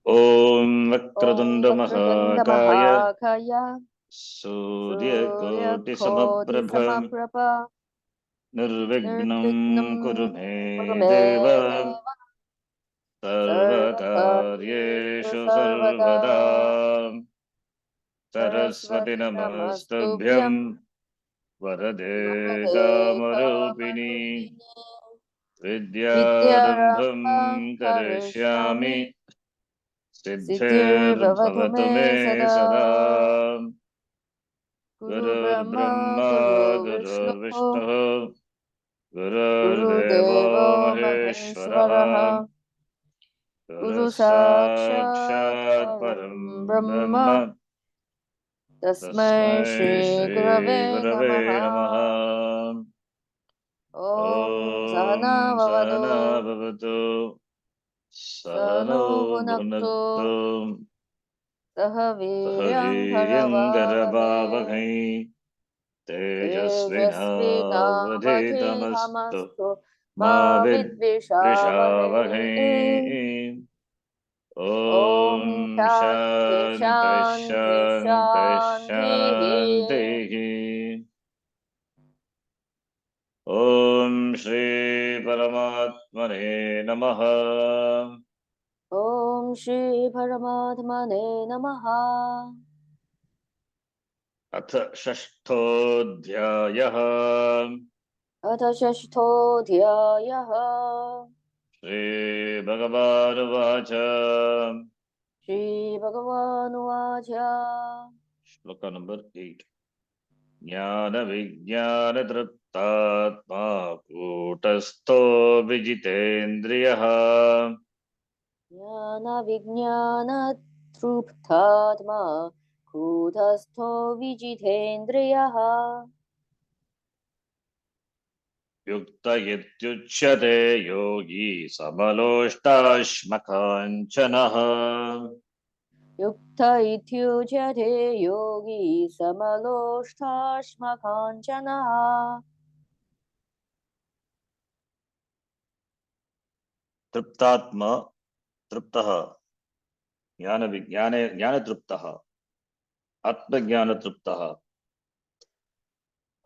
Om Om Vakratunda Vakratunda Mahakaya Mahakaya Surya Koti Suryakoti Samaprabha Samaprabha Nirvignam Kuru Nirvignam Me Kurume Deva Deva Sarvakaryeshu Sarvakaryeshu Sarvada Sarvada Saraswati Saraswati Namastubhyam Namastubhyam Varade Vande Kamarupini Kamarupine Vidyarambam Vidyarambham Karishyami Karishyami Siddhir Siddhirvavatu Bhavatu me Me sada Sada Guru Gurur Brahma Brahma Guru Vishnu Guru Vishnu Gurur Guru Devo Devo Maheshwaraha Maheshwaraha Guru Guru Sakshat Sakshat Param Param Brahma Brahma Tasmai Tasmai Shri Shri Gurave Gurave Namaha Namaha Om Sahana Om Sahana Vavatu Bhavatu Sahano Sahano Bhunaktu Bhunaktu Saha Saha Viryam Viryam Bharavavahe Karavavakai Tejasvinavadhetamastu Tejasvinavadhetamastu Ma Ma Vidvishavahe Vidvishavahe Om Om Shanti Shanti Shanti Shanti Shanti Shanti Om Shri Paramatmane Namaha Om Shri Paramatmane Namaha Atha Shashtodhyayah Atha Shashtodhyayah Shri Bhagavad Shri Bhagavanuvacha Shloka number 8. Jnana Vijnana Triptatma Kutastho Vijitendriyaha Jnana Vijnana Truptatma Kudastho Vijitendriyaha Yukta Yityuchyate Yogi Samaloštashmakanchanaha Yukta Ityujate Yogi Samaloष्टाश्मकाञ्चनः Triptatma Triptaha Jnana Vijnana Jnana Triptaha Atma Jnana Triptaha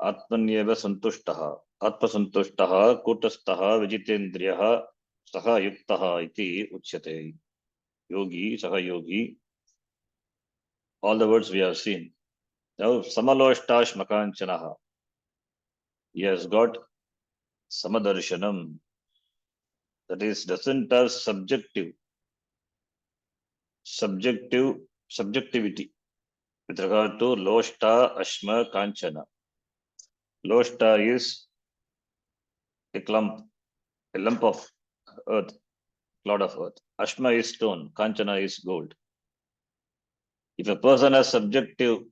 Atmanyeva Santushtaha Atma Santushtaha Kutasthaha Vijitendriyaha Saha Yuktaha iti Uchyate Yogi Saha Yogi. All the words we have seen. Now, Samaloshtash Makanchanaha. He has got Samadarshanam. That is, doesn't have subjectivity with regard to Loshta, Ashma, Kanchana. Loshta is a lump of earth, clod of earth. Ashma is stone, Kanchana is gold. If a person has subjective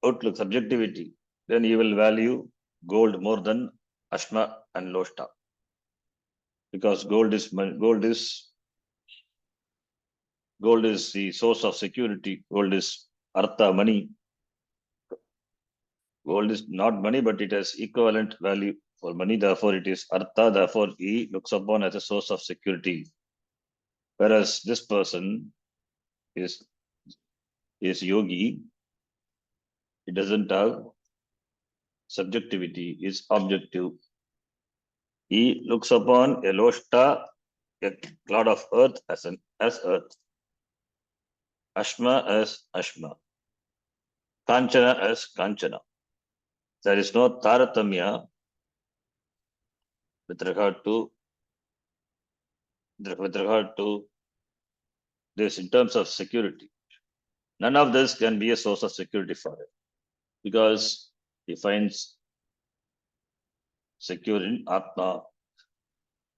outlook, subjectivity, then he will value gold more than Ashma and Loshta. Because gold is the source of security. Gold is artha, money. Gold is not money, but it has equivalent value for money. Therefore, it is artha. Therefore, he looks upon as a source of security. Whereas this person is yogi. He doesn't have subjectivity. Is objective. He looks upon a loshta, a cloud of earth, as earth. Ashma as Ashma. Kanchana as Kanchana. There is no taratamya with regard to this in terms of security. None of this can be a source of security for him because he finds secure in Atma,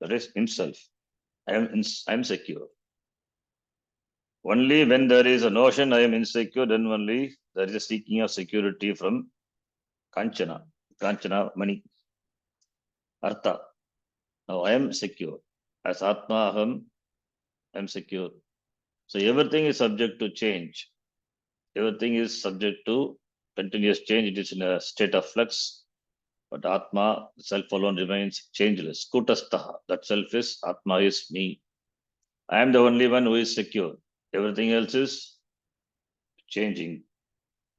that is himself. I am secure. Only when there is a notion I am insecure, then only there is a seeking of security from Kanchana, money, Artha. Now I am secure. As Atma Aham, I am secure. So everything is subject to change. Everything is subject to continuous change. It is in a state of flux. But Atma, self alone remains changeless. Kutastaha, that self is, Atma is me. I am the only one who is secure. Everything else is changing.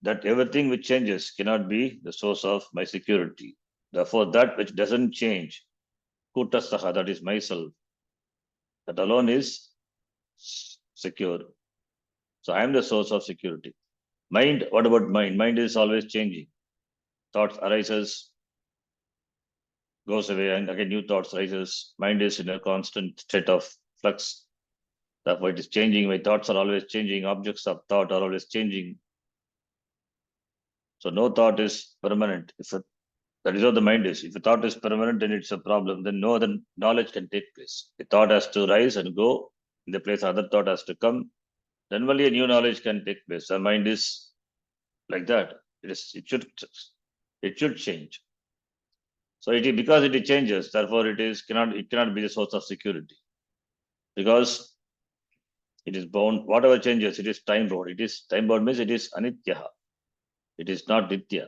That everything which changes cannot be the source of my security. Therefore, that which doesn't change, Kutastaha, that is myself, that alone is secure. So I am the source of security. Mind, what about mind? Mind is always changing. Thoughts arises, goes away, and again new thoughts rises. Mind is in a constant state of flux. Therefore, it is changing. My thoughts are always changing. Objects of thought are always changing. So no thought is permanent. That is what the mind is. If a thought is permanent, then it's a problem. Then no other knowledge can take place. A thought has to rise and go. In the place, other thought has to come. Then only a new knowledge can take place. The mind is like that. It should change. So because it changes, therefore it cannot be the source of security. Because it is bound, whatever changes, it is time bound. It is time bound means it is anitya. It is not nitya.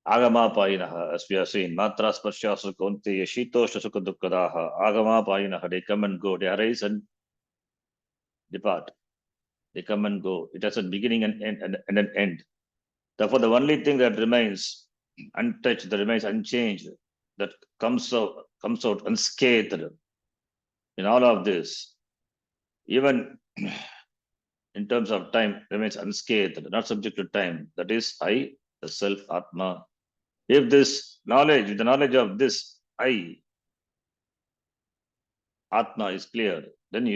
Agama payinaha, as we are saying, matra sparsha sukonte yashitosha sukha dukkadaha. Agama payinaha, they come and go, they arise and depart. They come and go. It has a beginning and an end. Therefore, the only thing that remains untouched, that remains unchanged, that comes out unscathed in all of this, even in terms of time, remains unscathed, not subject to time. That is I, the self, Atma. If this knowledge, the knowledge of this I, Atma is clear, then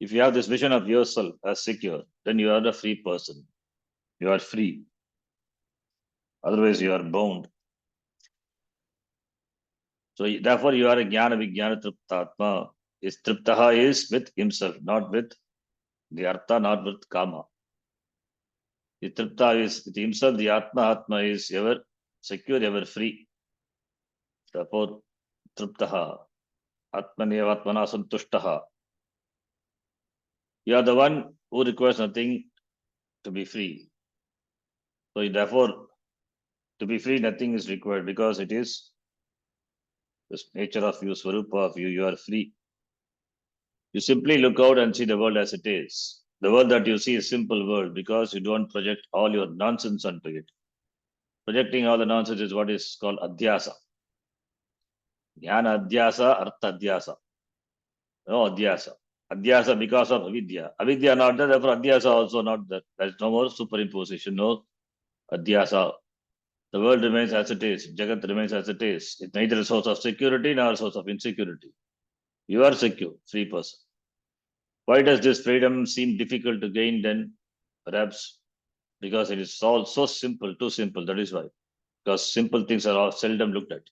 if you have this vision of yourself as secure, then you are a free person. You are free. Otherwise, you are bound. So therefore, you are a jnana vijnana triptatma. Is triptaha is with himself, not with the artha, not with kama. The tripta is with himself, the atma is ever secure, ever free. Therefore, triptaha, atmaneva atmana santushtaha. You are the one who requires nothing to be free. So therefore, to be free, nothing is required because it is the nature of you, swarupa of you, you are free. You simply look out and see the world as it is. The world that you see is simple world because you don't project all your nonsense onto it. Projecting all the nonsense is what is called adhyasa. Jnana adhyasa, artha adhyasa. No adhyasa. Adhyasa because of avidya. Avidya not there, therefore adhyasa also not there. There is no more superimposition, no adhyasa. The world remains as it is. Jagat remains as it is. It's neither a source of security nor a source of insecurity. You are secure, free person. Why does this freedom seem difficult to gain then? Perhaps because it is all so simple, too simple. That is why. Because simple things are all seldom looked at.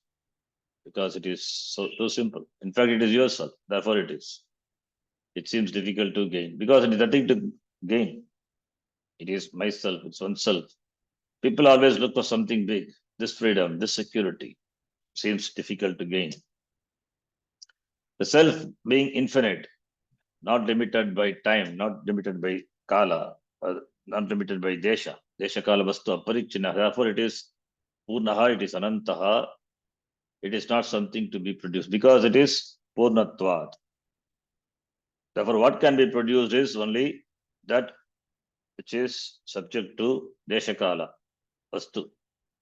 Because it is so too simple. In fact, it is yourself. Therefore, it is. It seems difficult to gain because it is nothing to gain. It is myself. It's oneself. People always look for something big. This freedom, this security seems difficult to gain. The self being infinite, not limited by time, not limited by kala, not limited by desha. Desha kala vastu aparichina. Therefore, it is purnaha, it is anantaha. It is not something to be produced because it is purnatvat. Therefore, what can be produced is only that which is subject to deshakala, vastu,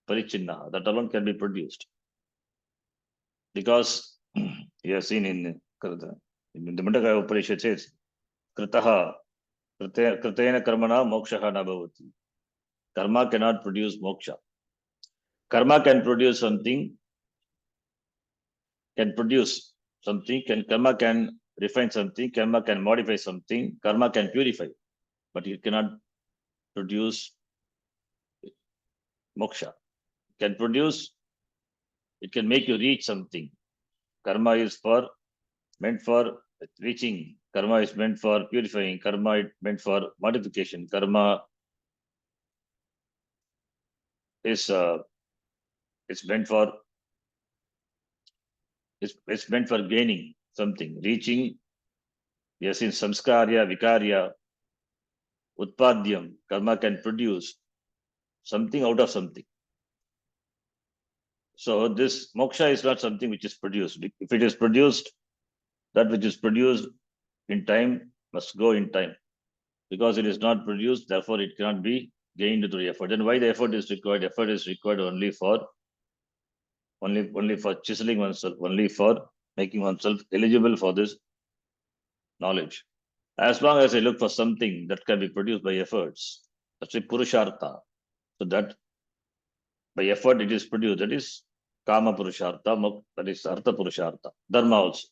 parichinna. That alone can be produced. Because you have seen in the Mandaka Upanishad says, Kritaha, Kritena karmana mokshaha na bhavati. Karma cannot produce moksha. Karma can produce something, karma can refine something, karma can modify something, karma can purify, but it cannot produce moksha. It can make you reach something. Karma is meant for reaching. Karma is meant for purifying. Karma is meant for modification. Karma is it's meant for it's meant for gaining something, reaching. Yes, in samskarya, vikarya, utpadyam, karma can produce something out of something. So this moksha is not something which is produced. If it is produced, that which is produced in time must go in time. Because it is not produced, therefore it cannot be gained through effort. Then why the effort is required? Effort is required only for chiseling oneself, only for making oneself eligible for this knowledge. As long as I look for something that can be produced by efforts, that's a purushartha. So that by effort it is produced. That is kama purushartha, that is artha purushartha, dharma also.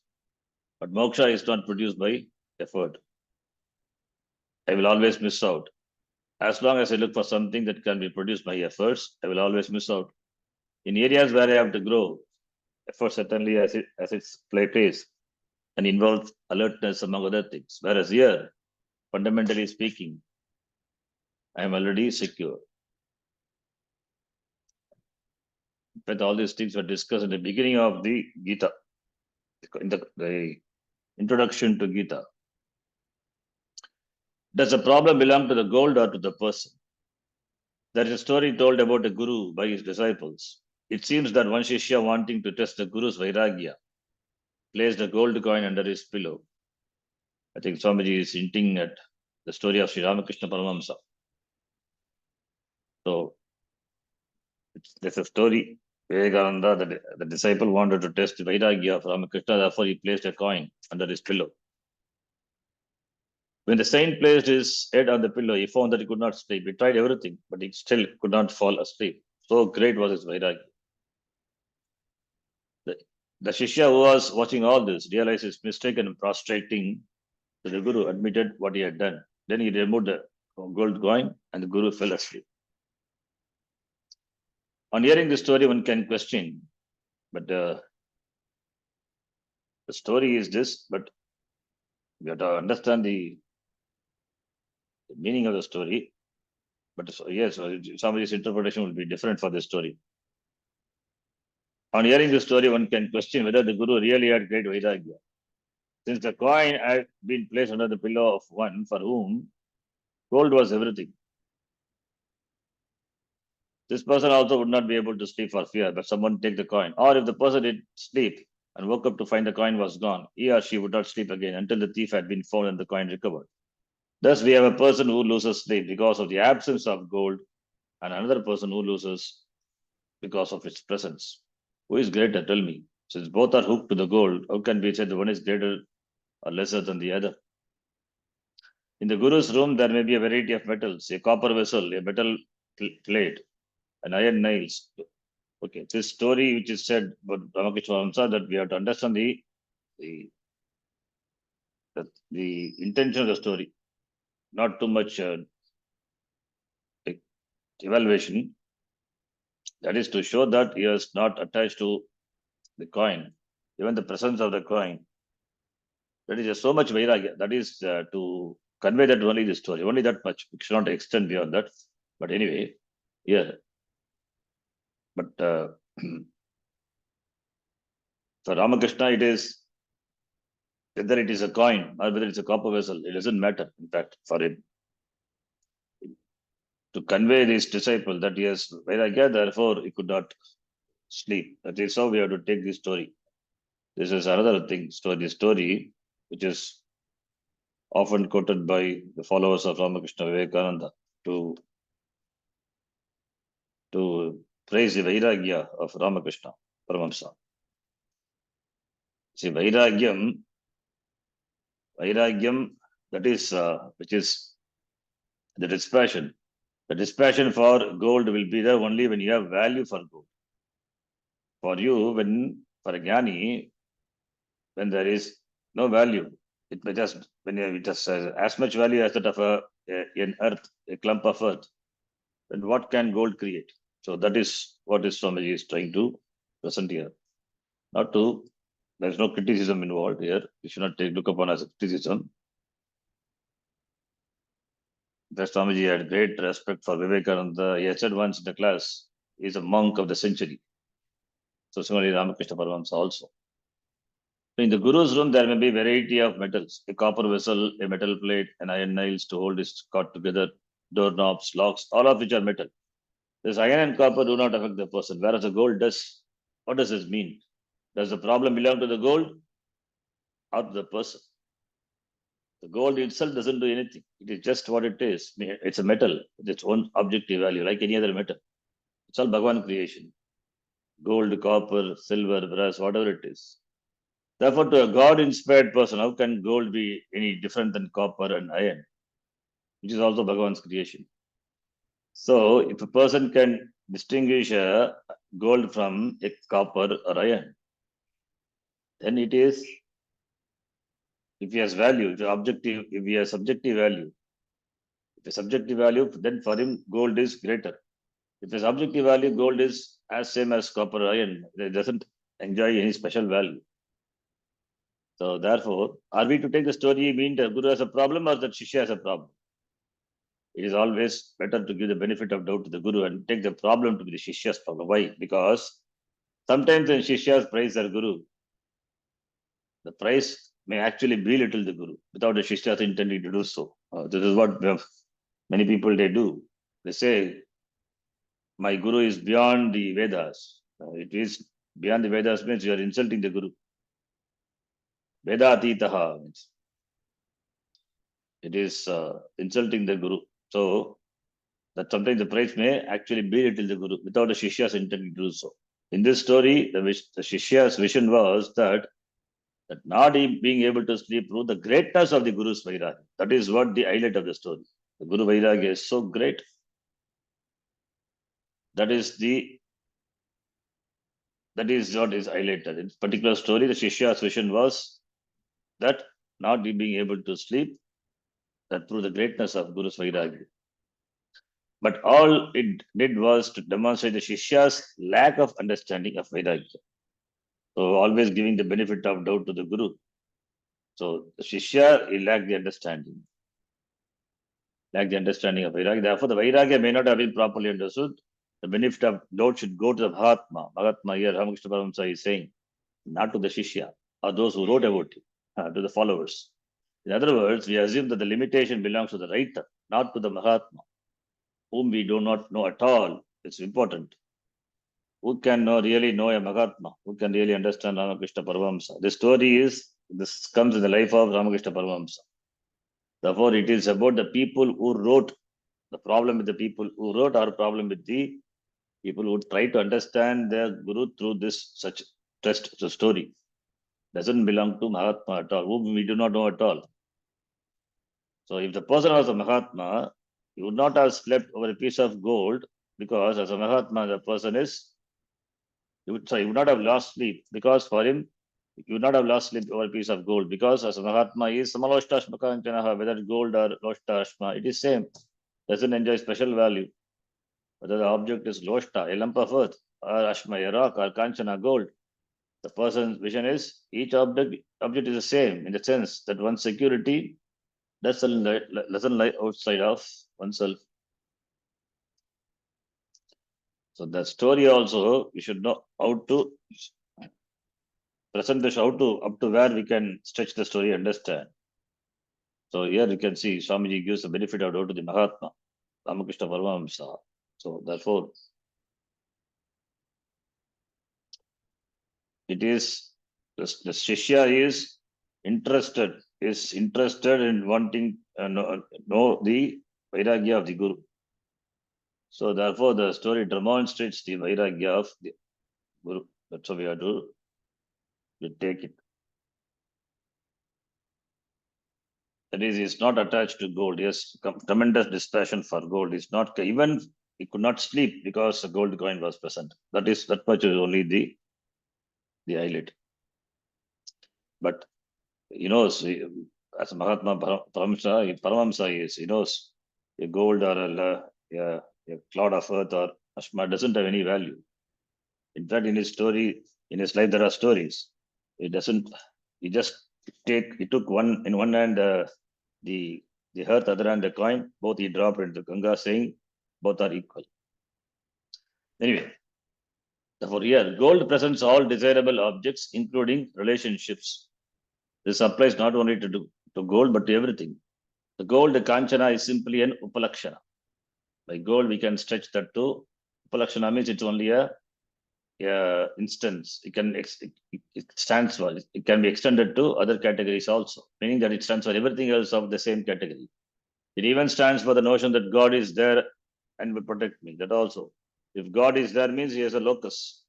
But moksha is not produced by effort. I will always miss out. As long as I look for something that can be produced by efforts, I will always miss out. In areas where I have to grow, effort certainly has its place and involves alertness among other things. Whereas here, fundamentally speaking, I am already secure. But all these things were discussed in the beginning of the Gita, in the introduction to Gita. Does the problem belong to the gold or to the person? There is a story told about a guru by his disciples. It seems that one Shishya, wanting to test the guru's vairagya, placed a gold coin under his pillow. I think Swamiji is hinting at the story of Sri Ramakrishna Paramahamsa. So there's a story. Vivekananda, the disciple wanted to test the vairagya of Ramakrishna, therefore he placed a coin under his pillow. When the saint placed his head on the pillow, he found that he could not sleep. He tried everything, but he still could not fall asleep. So great was his vairagya. The Shishya who was watching all this realized his mistake and prostrating to the Guru, admitted what he had done. Then he removed the gold coin and the Guru fell asleep. On hearing the story, one can question, but the story is this, but we have to understand the meaning of the story. But yes, somebody's interpretation will be different for this story. On hearing the story, one can question whether the Guru really had great vairagya. Since the coin had been placed under the pillow of one for whom gold was everything, this person also would not be able to sleep for fear that someone take the coin. Or if the person did sleep and woke up to find the coin was gone, he or she would not sleep again until the thief had been found and the coin recovered. Thus, we have a person who loses sleep because of the absence of gold, and another person who loses because of its presence. Who is greater? Tell me. Since both are hooked to the gold, how can we say the one is greater or lesser than the other? In the Guru's room, there may be a variety of metals, a copper vessel, a metal plate, and iron nails. Okay, this story which is said about Ramakrishna Paramhamsa, that we have to understand the, the intention of the story, not too much evaluation. That is to show that he is not attached to the coin, even the presence of the coin. That is just so much vairagya. That is to convey that only the story, only that much. We should not extend beyond that. But anyway, yeah. But for Ramakrishna, it is whether it is a coin or whether it's a copper vessel, it doesn't matter. In fact, for him to convey this disciple that he has vairagya, therefore he could not sleep. That is how we have to take this story. This is another thing. The story which is often quoted by the followers of Ramakrishna Vivekananda to praise the vairagya of Ramakrishna Paramahamsa. See, vairagyam, that is which is the dispassion. The dispassion for gold will be there only when you have value for gold. For you, for a jnani, when there is no value, it may just it has as much value as that of an earth, a clump of earth. Then what can gold create? So that is what this Swamiji is trying to present here. There's no criticism involved here. We should not look upon as a criticism. The Swamiji had great respect for Vivekananda. He had said once in the class, he is a monk of the century. So similarly, Ramakrishna Paramahamsa also. So in the Guru's room, there may be a variety of metals, a copper vessel, a metal plate, and iron nails to hold his cot together, doorknobs, locks, all of which are metal. This iron and copper do not affect the person, whereas the gold does. What does this mean? Does the problem belong to the gold or to the person? The gold itself doesn't do anything. It is just what it is. It's a metal with its own objective value, like any other metal. It's all Bhagavan creation. Gold, copper, silver, brass, whatever it is. Therefore, to a God-inspired person, how can gold be any different than copper and iron, which is also Bhagavan's creation? So, if a person can distinguish a gold from a copper or iron, then it is, if he has value, if objective, if he has subjective value, if a subjective value, then for him gold is greater. If his objective value, gold is as same as copper or iron, it doesn't enjoy any special value. So therefore, are we to take the story mean the Guru has a problem or that Shishya has a problem? It is always better to give the benefit of doubt to the Guru and take the problem to be the Shishya's problem. Why? Because sometimes when Shishyas praise their Guru, the praise may actually belittle the Guru without the Shishya's intending to do so. This is what many people they do. They say, my Guru is beyond the Vedas. It is beyond the Vedas means you are insulting the Guru. Veda Atitaha means it is insulting the Guru. So that sometimes the praise may actually belittle the Guru without the Shishya's intending to do so. In this story, the Shishya's vision was that not being able to sleep through the greatness of the Guru's Vairagya. That is what the highlight of the story. The Guru Vairagya is so great. That is what is highlighted. In this particular story, the Shishya's vision was that not being able to sleep, that through the greatness of Guru's Vairagya. But all it did was to demonstrate the Shishya's lack of understanding of Vairagya. So always giving the benefit of doubt to the Guru. So the Shishya, he lacked the understanding. Lacked the understanding of Vairagya. Therefore, the Vairagya may not have been properly understood. The benefit of doubt should go to the Mahatma. Mahatma here, Ramakrishna Paramahamsa is saying, not to the Shishya or those who wrote about it, to the followers. In other words, we assume that the limitation belongs to the writer, not to the Mahatma, whom we do not know at all. It's important. Who can really know a Mahatma? Who can really understand Ramakrishna Paramahamsa? The story this comes in the life of Ramakrishna Paramahamsa. Therefore, it is about the people who wrote. The problem with the people who wrote, or problem with the people who try to understand their Guru through this such test story. Doesn't belong to Mahatma at all, whom we do not know at all. So if the person was a Mahatma, he would not have slept over a piece of gold, because as a Mahatma, the person is, he would not have lost sleep, because for him, he would not have lost sleep over a piece of gold, because as a Mahatma is Samaloshta whether gold or Loshta Ashma, it is same, doesn't enjoy special value. Whether the object is Loshta, a lump of earth, or Ashma, a rock, or Kanchana, gold, the person's vision is each object is the same in the sense that one's security doesn't lie outside of oneself. So the story also, we should know how to present this, how to up to where we can stretch the story, understand. So here you can see Swamiji gives the benefit of doubt to the Mahatma, Ramakrishna Paramahamsa. So therefore, it is the Shishya is interested in wanting know the Vairagya of the Guru. So therefore, the story demonstrates the Vairagya of the Guru. That's how we have to take it. That is, he's not attached to gold. Yes, tremendous dispassion for gold. He's not, even he could not sleep because the gold coin was present. That much is only the highlight. But he knows, as Mahatma Paramahamsa is, he knows a gold or a cloud of earth or Ashma doesn't have any value. In fact, in his story, in his life, there are stories. He took one in one hand the earth, other hand the coin, both he dropped into Ganga, saying both are equal. Anyway, therefore here, gold presents all desirable objects, including relationships. This applies not only to gold, but to everything. The gold, the Kanchana, is simply an Upalakshana. By gold, we can stretch that to Upalakshana, means it's only a instance, it stands for, it can be extended to other categories also, meaning that it stands for everything else of the same category. It even stands for the notion that God is there and will protect me. That also. If God is there means he has a locus.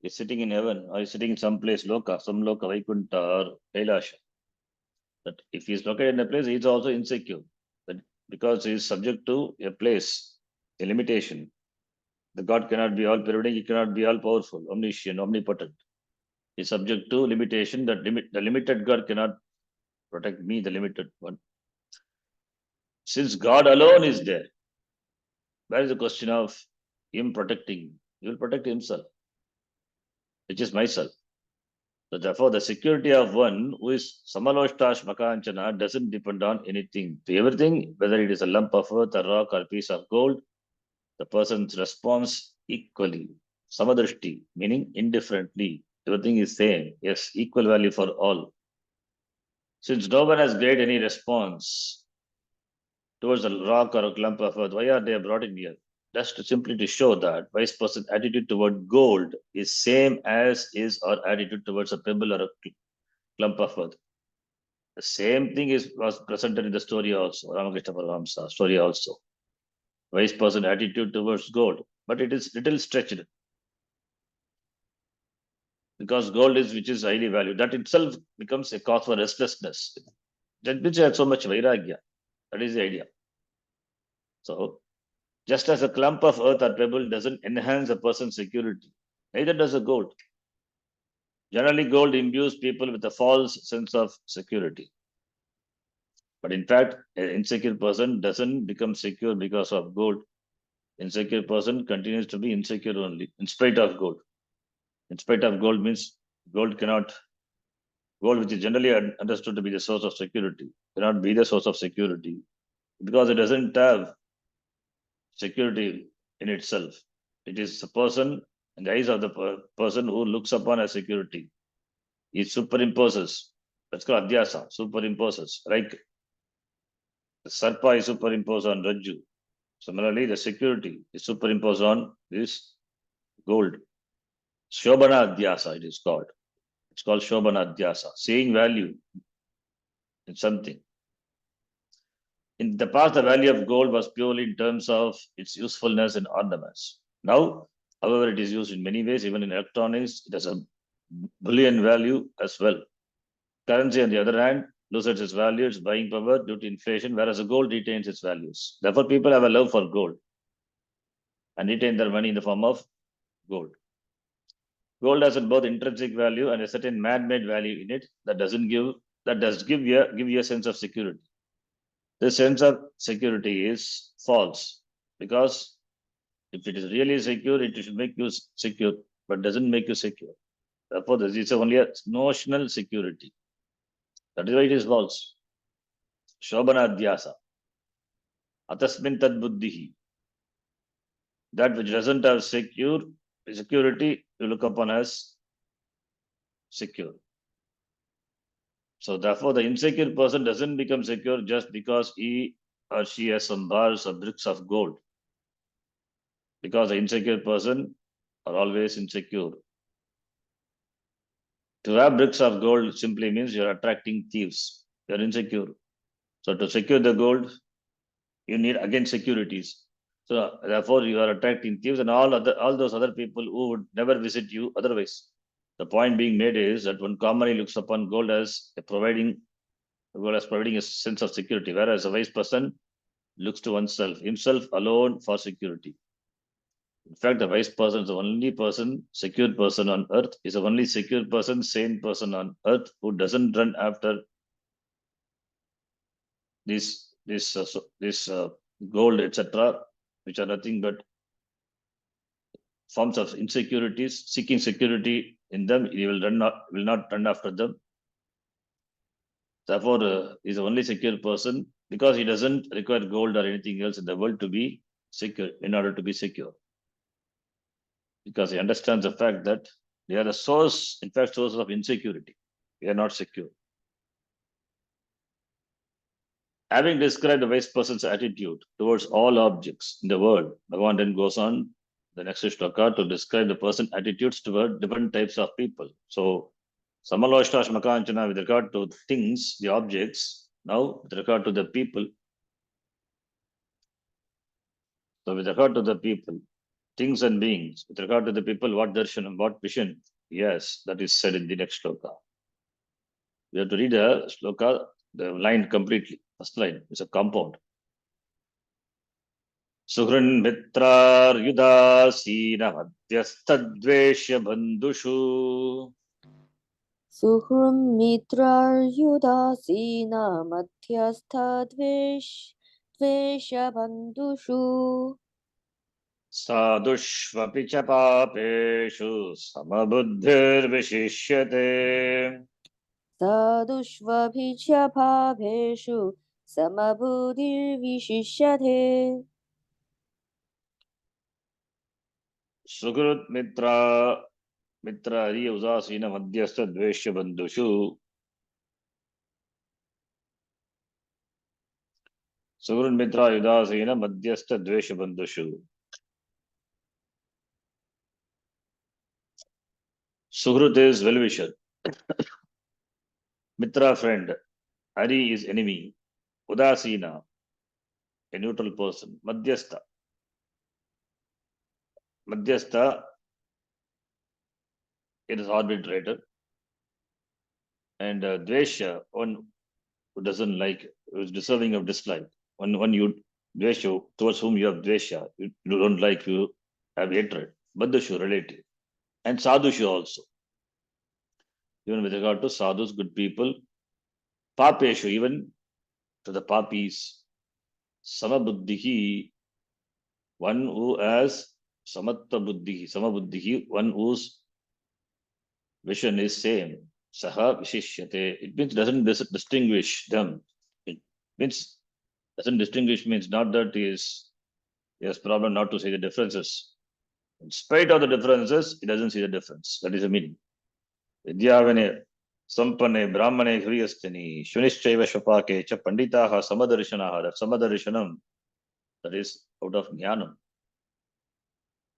He's sitting in heaven or he's sitting in some place, some loka, Vaikunta or Kailasha. That if he's located in a place, he's also insecure. That because he's subject to a place, a limitation. The God cannot be all pervading, he cannot be all powerful, omniscient, omnipotent. He's subject to limitation. The limited God cannot protect me, the limited one. Since God alone is there, where is the question of him protecting? He will protect himself, which is myself. So therefore, the security of one who is Samaloshtash Makanchana doesn't depend on anything. To everything, whether it is a lump of earth, a rock, or a piece of gold, the person's response equally. Samadrishti, meaning indifferently. Everything is same. Yes, equal value for all. Since no one has made any response towards a rock or a clump of earth, why are they brought in here? Just simply to show that wise person's attitude toward gold is same as his or attitude towards a pebble or a clump of earth. The same thing was presented in the story also, Ramakrishna Paramahamsa story also. Wise person attitude towards gold, but it is little stretched because gold is which is highly valued. That itself becomes a cause for restlessness. That which has so much vairagya. That is the idea. So just as a clump of earth or pebble doesn't enhance a person's security, neither does a gold. Generally, gold imbues people with a false sense of security. But in fact, an insecure person doesn't become secure because of gold. Insecure person continues to be insecure only, in spite of gold. In spite of gold means gold cannot, gold which is generally understood to be the source of security, cannot be the source of security because it doesn't have security in itself. It is a person in the eyes of the person who looks upon as security. He superimposes. That's called adhyasa, superimposes. Like the sarpa is superimposed on Rajju. Similarly, the security is superimposed on this gold. Shobhana adhyasa, it is called. It's called Shobhana adhyasa, seeing value in something. In the past, the value of gold was purely in terms of its usefulness and ornaments. Now, however, it is used in many ways, even in electronics, it has a bullion value as well. Currency, on the other hand, loses its value, its buying power due to inflation, whereas the gold retains its values. Therefore, people have a love for gold and retain their money in the form of gold. Gold has both intrinsic value and a certain man-made value in it that does give you a sense of security. This sense of security is false because if it is really secure, it should make you secure, but doesn't make you secure. Therefore, this is only a notional security. That is why it is false. Shobhana adhyasa. Atasmin tad buddhihi. That which doesn't have security, you look upon as secure. So therefore, the insecure person doesn't become secure just because he or she has some bars or bricks of gold. Because the insecure person are always insecure. To have bricks of gold simply means you're attracting thieves. You're insecure. So to secure the gold, you need again securities. So therefore, you are attracting thieves and all those other people who would never visit you otherwise. The point being made is that one commonly looks upon gold as providing a sense of security, whereas a wise person looks to oneself, himself alone for security. In fact, the wise person is the only person, secure person on earth, is the only secure person, sane person on earth who doesn't run after this gold, etc., which are nothing but forms of insecurities. Seeking security in them, he will not run after them. Therefore, is the only secure person because he doesn't require gold or anything else in the world to be secure in order to be secure. Because he understands the fact that they are the source, in fact, source of insecurity. We are not secure. Having described the wise person's attitude towards all objects in the world, Bhagavan then goes on the next shloka to describe the person attitudes toward different types of people. So, Samaloshta Shmakanchana with regard to things, the objects. Now, with regard to the people. So, with regard to the people, things and beings, with regard to the people, what darshanam, what vision? Yes, that is said in the next shloka. We have to read the shloka, the line completely. First line is a compound. Suhrin mitrar yudasina madhyastadvesha bandhushu. सुहृन् मित्रार्युदासीना द्वेषबन्धुषु Sadushvapi cha papeshu samabuddhirvishishyate. साधुष्वभिषभावेषु समबुद्धिर्विशिष्यते Sukrut mitra ari udasina madhyastha dvesha bandhushu. Sukrut mitra udasina madhyastha dvesha bandhushu. Sukrut is well-wisher. Mitra friend. Hari is enemy. Udasina, a neutral person. Madhyastha. Madhyastha, it is arbitrator. And Dvesha, one who doesn't like, who is deserving of dislike. One you Dvesha, towards whom you have Dvesha, you don't like, you have hatred. Bandhushu, relative. And Sadhushu also. Even with regard to sadhus, good people. Papeshu, even to the papis. Samabuddhihi, one who has Samatta Buddhihi, Samabuddhihi, one whose vision is same. Saha Vishishyate. It means doesn't distinguish them. It means doesn't distinguish means not that he has problem not to see the differences. In spite of the differences, he doesn't see the difference. That is the meaning. Vidyavane Sampane Brahmane Hriyastini Shunischaiva Shapake Cha Panditaha Samadarishanaha. That Samadarishanam, that is out of Jnanam.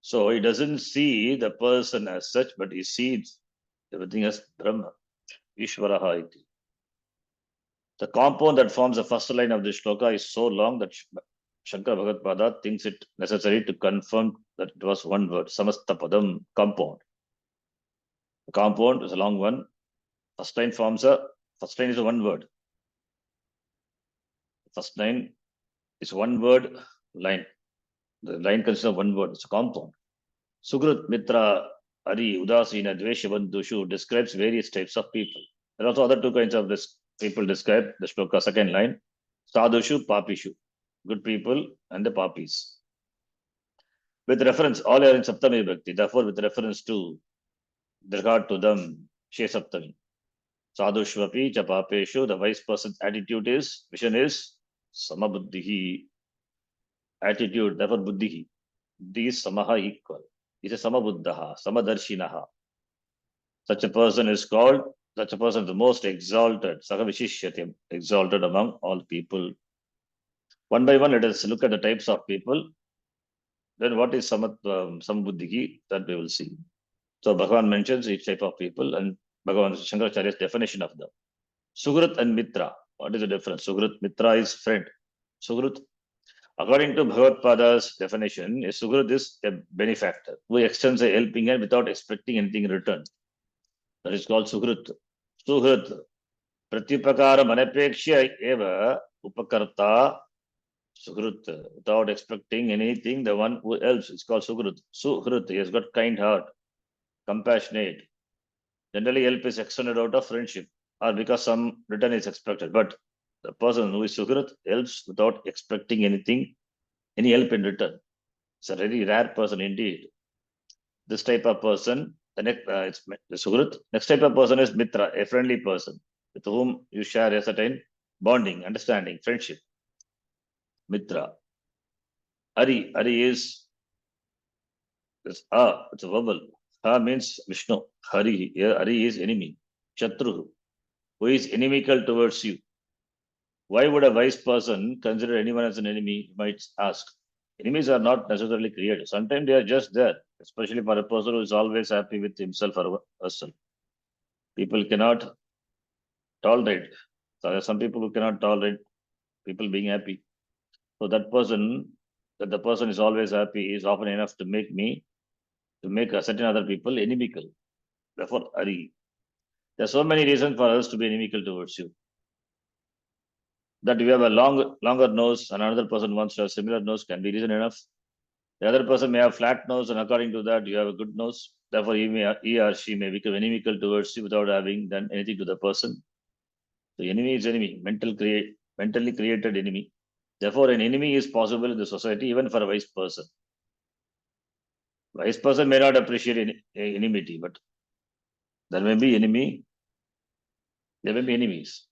So he doesn't see the person as such, but he sees everything as Brahma, Ishvaraha iti. The compound that forms the first line of this shloka is so long that Shankara Bhagavad thinks it necessary to confirm that it was one word, Samastapadam, compound. The compound is a long one. First line is a one word. First line is one word line. The line consists of one word, it's a compound. Sugrut Mitra Ari Udasina Dveshabandhushu describes various types of people. There are also other two kinds of this people described. The shloka second line, Sadhushu, Papishu, good people and the papis. With reference, all are in Saptami Bhakti, therefore with reference to the regard to them, She Saptami. Sadhushvapi cha papeshu, the wise person's attitude is, vision is Samabuddhihi, attitude, therefore Buddhihi. Buddhi is Samaha equal. Is a Samabuddhaha, Samadarshinaha. Such a person is the most exalted, Sagavishishyati, exalted among all people. One by one, let us look at the types of people. Then what is Samabuddhiki, that we will see. So Bhagavan mentions each type of people and Bhagavan Shankaracharya's definition of them. Sugrat and Mitra. What is the difference? Sugrat, Mitra is friend. Sugrat, according to Bhagavad Pada's definition, a Sugrat is a benefactor who extends a helping hand without expecting anything in return. That is called Sugrat. Suhrit. Pratyupakara manapekshya eva upakarta Sugrit. Without expecting anything, the one who helps is called Sugrit. Suhrit. He has got kind heart, compassionate. Generally, help is extended out of friendship or because some return is expected. But the person who is Sugrit helps without expecting anything, any help in return. It's a very rare person indeed. This type of person, it's the Sugrit. Next type of person is Mitra, a friendly person with whom you share a certain bonding, understanding, friendship. Mitra. Ari is it's a vowel. Ha means Vishnu. Hari. Here, Hari is enemy. Shatru, who is inimical towards you. Why would a wise person consider anyone as an enemy? You might ask. Enemies are not necessarily created. Sometimes they are just there, especially for a person who is always happy with himself or herself. People cannot tolerate. So there are some people who cannot tolerate people being happy. So that the person is always happy is often enough to make a certain other people inimical. Therefore, there are so many reasons for us to be inimical towards you. That you have a longer nose and another person wants to have similar nose can be reason enough. The other person may have flat nose, and according to that, you have a good nose. Therefore, he or she may become inimical towards you without having done anything to the person. The enemy is enemy, mentally created enemy. Therefore, an enemy is possible in the society even for a wise person. Wise person may not appreciate enmity, but there may be enemy. There may be enemies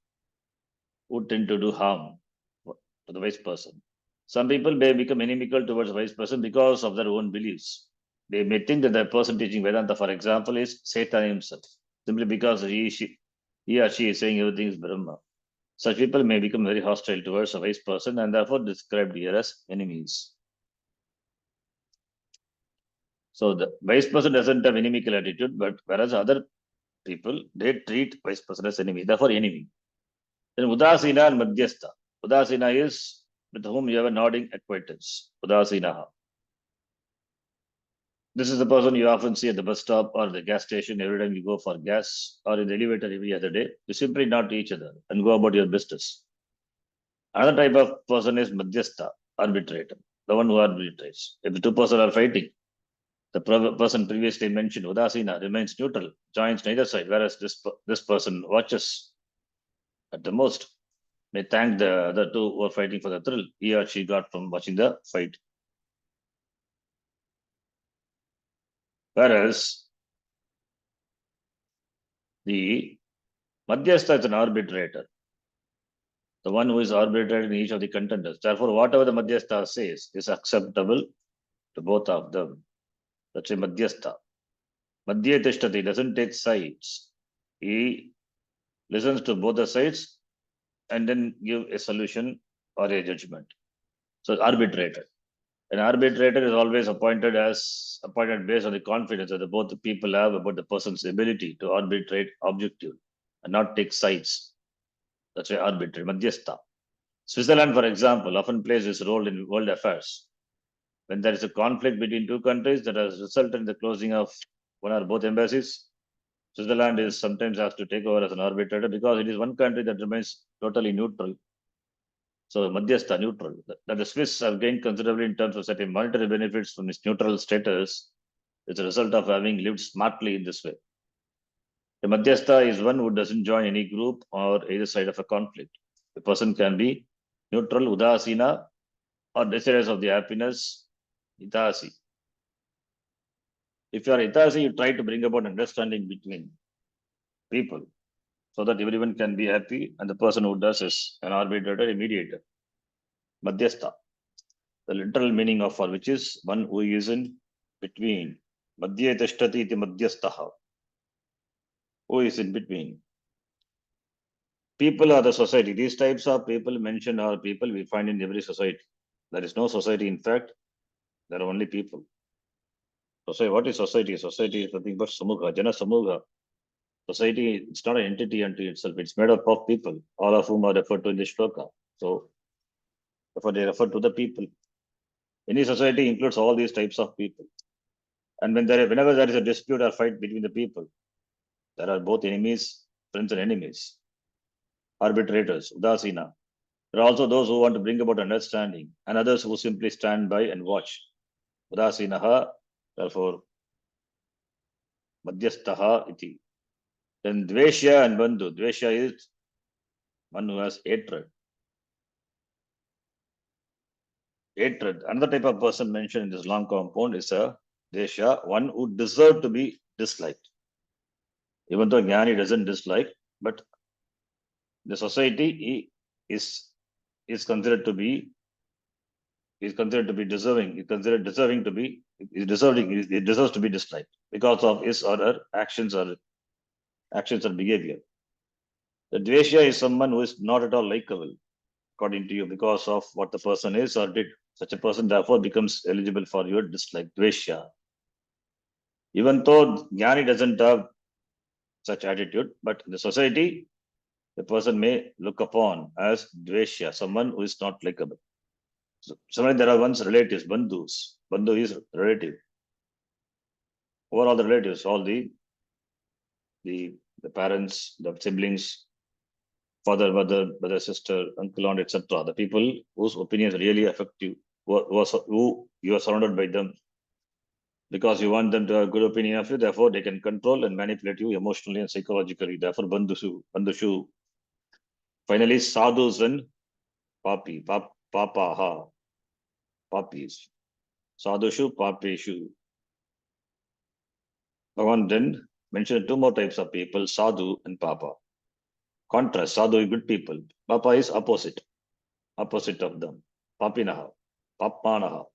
who tend to do harm to the wise person. Some people may become inimical towards a wise person because of their own beliefs. They may think that the person teaching Vedanta, for example, is Satan himself, simply because he or she is saying everything is Brahma. Such people may become very hostile towards a wise person and therefore described here as enemies. So the wise person doesn't have inimical attitude, but whereas other people, they treat wise person as enemy, therefore enemy. Then Udasina and Madhyastha. Udasina is with whom you have a nodding acquaintance. Udasinaha. This is the person you often see at the bus stop or the gas station every time you go for gas or in the elevator every other day. You simply nod to each other and go about your business. Another type of person is Madhyastha, arbitrator, the one who arbitrates. If the two persons are fighting, the person previously mentioned, Udasina, remains neutral, joins neither side, whereas this person watches at the most, may thank the other two who are fighting for the thrill he or she got from watching the fight. Whereas the Madhyastha is an arbitrator, the one who is arbitrated in each of the contenders. Therefore, whatever the Madhyastha says is acceptable to both of them. That's a Madhyastha. Madhya Tishtati doesn't take sides. He listens to both the sides and then give a solution or a judgment. So arbitrator. An arbitrator is always appointed based on the confidence that both the people have about the person's ability to arbitrate objective and not take sides. That's why arbitrator, Madhyastha. Switzerland, for example, often plays this role in world affairs. When there is a conflict between two countries that has resulted in the closing of one or both embassies, Switzerland is sometimes asked to take over as an arbitrator because it is one country that remains totally neutral. So Madhyastha, neutral. That the Swiss have gained considerably in terms of certain monetary benefits from its neutral status is a result of having lived smartly in this way. The Madhyastha is one who doesn't join any group or either side of a conflict. The person can be neutral, Udasina, or desirous of the happiness, Hitasi. If you are Hitasi, you try to bring about understanding between people so that everyone can be happy, and the person who does is an arbitrator, a mediator. Madhyastha, the literal meaning of for which is one who is in between. Madhya tishtati iti madhyastaha. Who is in between? People are the society. These types of people mentioned are people we find in every society. There is no society, in fact, there are only people. Society, what is society? Society is nothing but samugha, jana samugha. Society, it's not an entity unto itself. It's made up of people, all of whom are referred to in the shloka. So, therefore, they refer to the people. Any society includes all these types of people. And whenever there is a dispute or fight between the people, there are both enemies, friends, and enemies. Arbitrators, Udasina. There are also those who want to bring about understanding, and others who simply stand by and watch. Udasinaha, therefore, Madhyastaha iti. Then Dveshya and Bandhu. Dveshya is one who has hatred. Hatred. Another type of person mentioned in this long compound is a Dveshya, one who deserves to be disliked. Even though Jnani doesn't dislike, but the society is considered to be deserving. Is considered deserving to be is deserving. It deserves to be disliked because of his or her actions or behavior. The dvesha is someone who is not at all likable according to you because of what the person is or did. Such a person therefore becomes eligible for your dislike, dvesha. Even though Jnani doesn't have such attitude, but in the society, the person may look upon as dvesha, someone who is not likable. So, similarly, there are one's relatives, bandhus. Bandhu is relative. Who are all the relatives? All the parents, the siblings, father, mother, brother, sister, uncle, aunt, etc. The people whose opinions really affect you, who you are surrounded by them, because you want them to have a good opinion of you, therefore they can control and manipulate you emotionally and psychologically. Therefore, bandhushu. Finally, sadhus and papaha, papis. Sadhushu, papeshu. Bhagavan then mentioned two more types of people, sadhu and papa. Contrast, sadhu is good people. Papa is opposite of them. Papinaha, papanaha.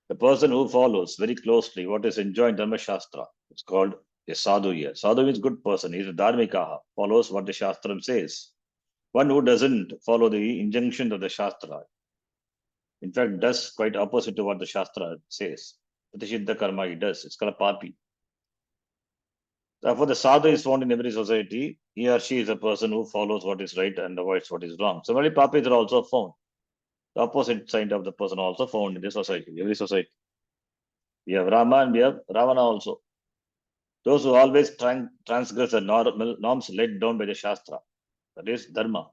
The person who follows very closely what is enjoined in Dharma Shastra, it's called a sadhu here. Sadhu is good person, he is a dharmikaha, follows what the Shastra says. One who doesn't follow the injunction of the Shastra, in fact, does quite opposite to what the Shastra says. Pratishidha karma he does, it's called a papi. Therefore, the sadhu is found in every society. He or she is a person who follows what is right and avoids what is wrong. Similarly, papis are also found. The opposite side of the person also found in the society, every society. We have Rama and we have Ravana also. Those who always transgress the norms laid down by the Shastra, that is Dharma.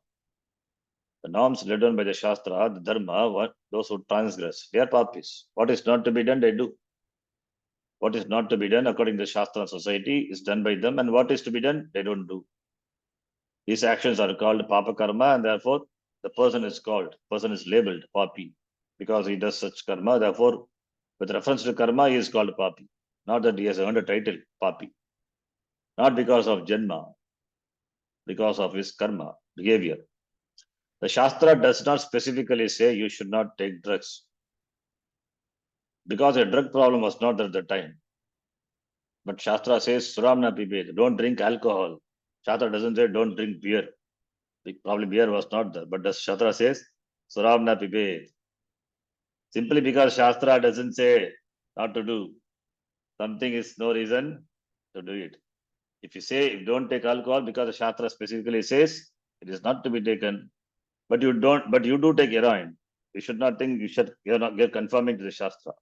The norms laid down by the Shastra, the Dharma, those who transgress, they are papis. What is not to be done, they do. What is not to be done according to the Shastra and society is done by them, and what is to be done, they don't do. These actions are called papa karma, and therefore the person is labeled papi because he does such karma. Therefore, with reference to karma, he is called papi. Not that he has earned a title, papi. Not because of janma, because of his karma, behavior. The Shastra does not specifically say you should not take drugs because a drug problem was not there at the time. But Shastra says Suramna pibet, don't drink alcohol. Shastra doesn't say don't drink beer. Probably beer was not there, but the Shastra says Suramna pibet. Simply because Shastra doesn't say not to do something is no reason to do it. If you say you don't take alcohol because the Shastra specifically says it is not to be taken, but you do take heroin, you should not think you're not conforming to the Shastra.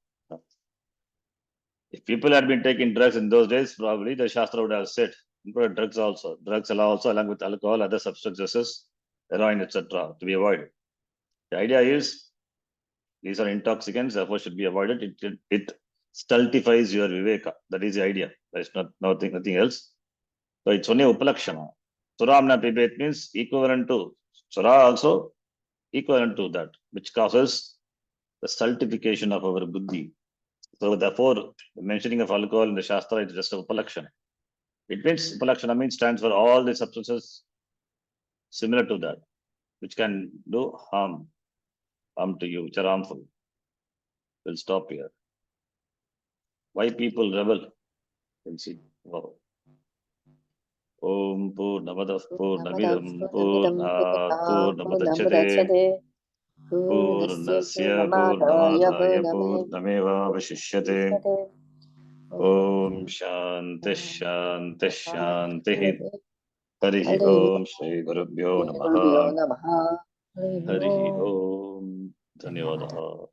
If people had been taking drugs in those days, probably the Shastra would have said, including drugs also. Drugs also along with alcohol, other substances, heroin, etc. to be avoided. The idea is these are intoxicants, therefore should be avoided. It stultifies your viveka. That is the idea. There is nothing else. So it's only upalakshana. Suramna pibet means equivalent to Sura also equivalent to that, which causes the stultification of our buddhi. So therefore, the mentioning of alcohol in the Shastra is just a upalakshana. It means upalakshana means stands for all the substances similar to that, which can do harm to you, which are harmful. We'll stop here. Why people rebel? We'll see. Wow. Om Purnamadav Purnamidam Purnat Purnamudachyate Purnasya Purnamadaya Purnameva Vashishyate. Om Shanti Shanti Shanti. Harihi Om Shri Gurubhyo Namaha. Harihi Om. Dhanyavadaha.